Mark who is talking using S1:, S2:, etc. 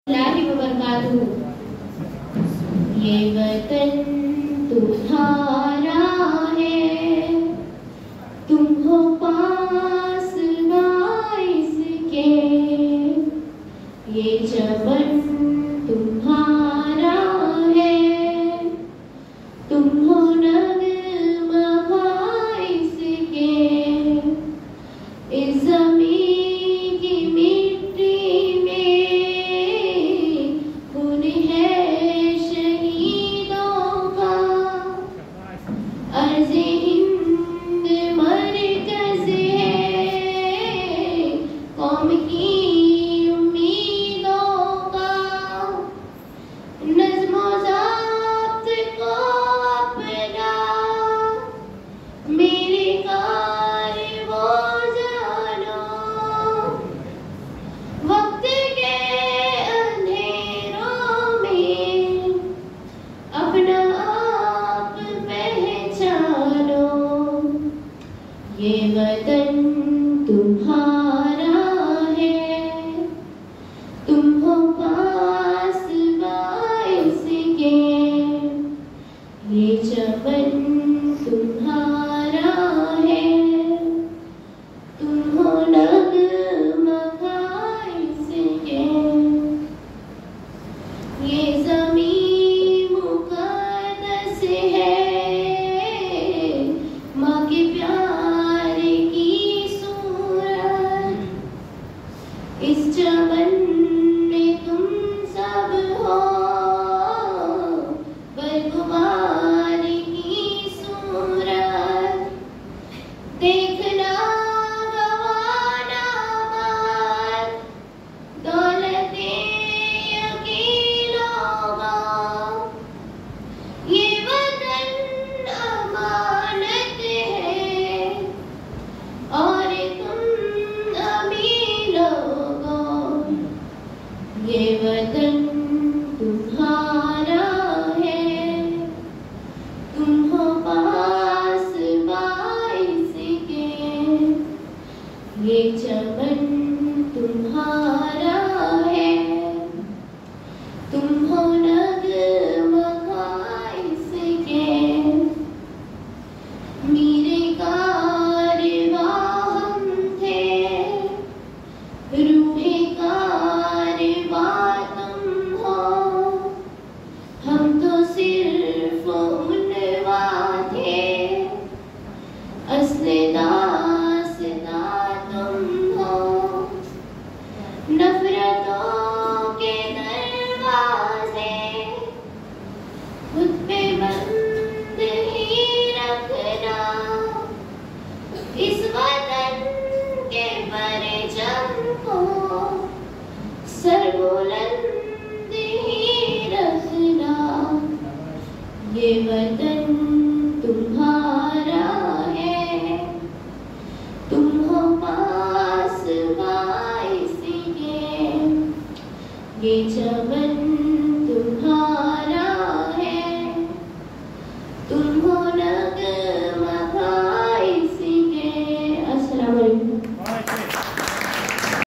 S1: ये वतन तुम्हारा है, तुम हो पास इसके, ये चमन तुम्हारा है, तुम हो नगमा इसके, इस ज़मीन की मिट्टी में खून है शहीदों का, अर्ज़े हिंद मरकज़ है कौम की उम्मीदों का, नज़्म ज़ाब्त को अपना मेरे कार वो जानो, वक्त के अंधेरों में अपना आप पहचानो, ये वतन तुम्हारा है, तुम हो पास इसके, ये चमन तुम्हारा है, तुम हो नगमा इसके, ये ज़मीन मुक़द्दस है, माँ के प्यार की सूरत, इस चमन में तुम सब हो बरगुबार की सूरत, देखना गवाना मत दौलते यकीनों का, ये वतन अमानत है और तुम अमीर लोगों, ये वतन तुम्हारा है, तुम हो पास इसके, ये चमन तुम्हारा है, तुम हो नगमा इसके, मेरे कारवां हम थे, रूहे कारवां तुम हो, हम तो सिर्फ उनवा थे, अस्ले दास्तां तुम हो, नफरतों के दरवाजे खुद पे बंद ही रखना, इस वतन के परचम को सरबुलंद ही रखना, ये वतन तुम्हारा है, तुम हो पास इसके, ये चमन